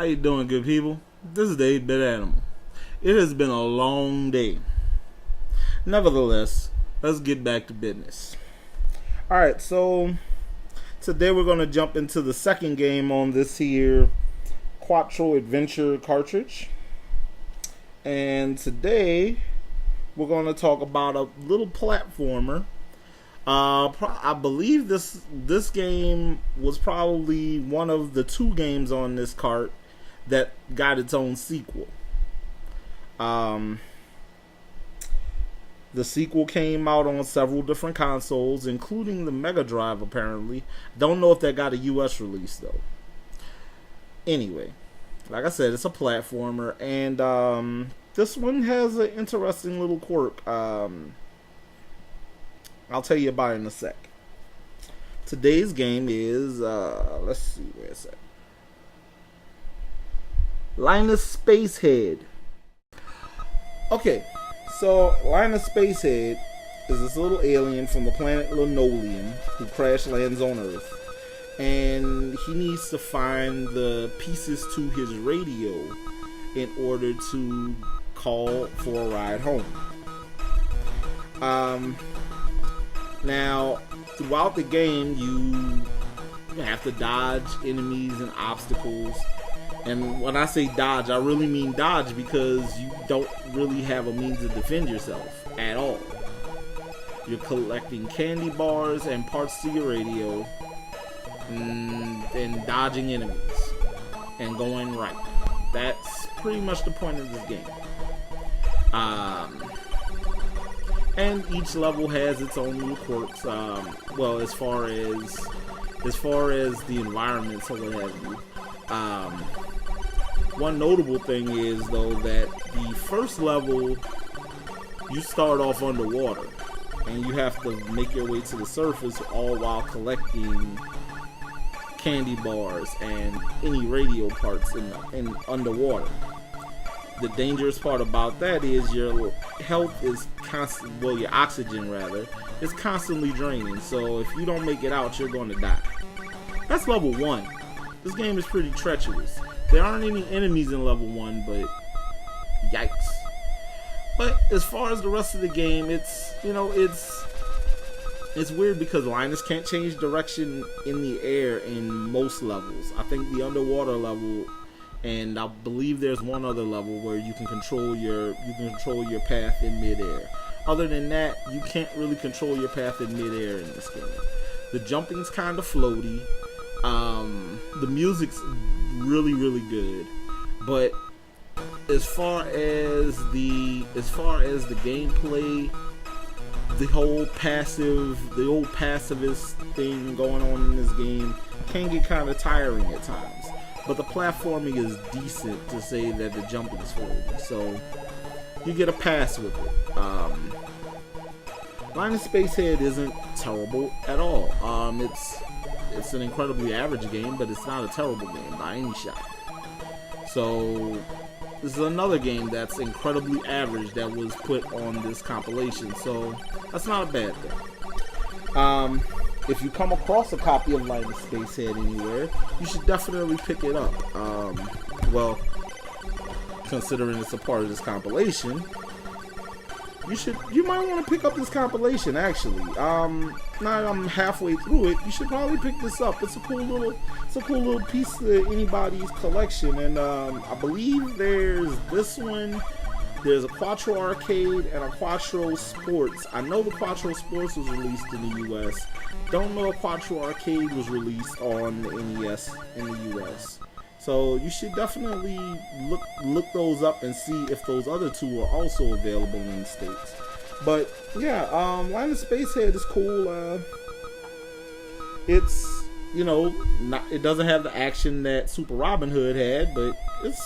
How you doing, good people? This is the 8-Bit Animal. It has been a long day. Nevertheless, let's get back to business. Alright, so today we're going to jump into the second game on this here Quattro Adventure cartridge. And today we're going to talk about a little platformer. I believe this game was probably one of the 2 games on this cart that got its own sequel. The sequel came out on several different consoles, including the Mega Drive, apparently. Don't know if that got a US release, though. Anyway, like I said, it's a platformer, and this one has an interesting little quirk. I'll tell you about it in a sec. Today's game is, let's see where it's at. Linus Spacehead. Okay, so Linus Spacehead is this little alien from the planet Linoleum who crash lands on Earth. And he needs to find the pieces to his radio in order to call for a ride home. Now, throughout the game, you have to dodge enemies and obstacles. And when I say dodge, I really mean dodge because you don't really have a means to defend yourself at all. You're collecting candy bars and parts to your radio and dodging enemies and going right. That's pretty much the point of this game. And each level has its own little quirks. Well, as far as the environments or what have you. One notable thing is, though, that the first level you start off underwater, and you have to make your way to the surface, all while collecting candy bars and any radio parts in underwater. The dangerous part about that is your health is your oxygen rather, is constantly draining. So if you don't make it out, you're going to die. That's level 1. This game is pretty treacherous. There aren't any enemies in level 1, but yikes. But as far as the rest of the game, it's weird because Linus can't change direction in the air in most levels. I think the underwater level, and I believe there's one other level where you can control your path in midair. Other than that, you can't really control your path in midair in this game. The jumping's kind of floaty. The music's really, really good. But as far as the gameplay, the old pacifist thing going on in this game can get kind of tiring at times. But the platforming is decent to say that the jumping is floaty, so you get a pass with it. Linus Spacehead isn't terrible at all. It's an incredibly average game, but it's not a terrible game by any shot. So this is another game that's incredibly average that was put on this compilation, so that's not a bad thing. If you come across a copy of Linus Spacehead anywhere, you should definitely pick it up. Well, considering it's a part of this compilation, you might want to pick up this compilation, actually. Now that I'm halfway through it, you should probably pick this up. It's a cool little piece to anybody's collection. And I believe there's this one. There's a Quattro Arcade and a Quattro Sports. I know the Quattro Sports was released in the US. Don't know if Quattro Arcade was released on the NES in the US. So you should definitely look those up and see if those other 2 are also available in the States. But yeah, Linus Spacehead is cool. It's it doesn't have the action that Super Robin Hood had, but it's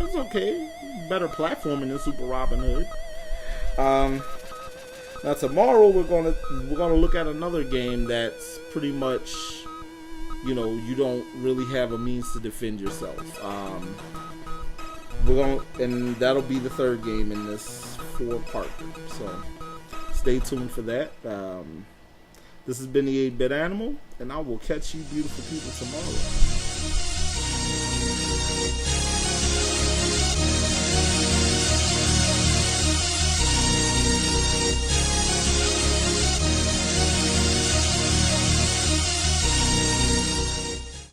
okay. Better platforming than Super Robin Hood. Now tomorrow we're gonna look at another game that's pretty much, you don't really have a means to defend yourself. And that'll be the 3rd game in this 4-part. So stay tuned for that. This has been the 8-Bit Animal, and I will catch you beautiful people tomorrow.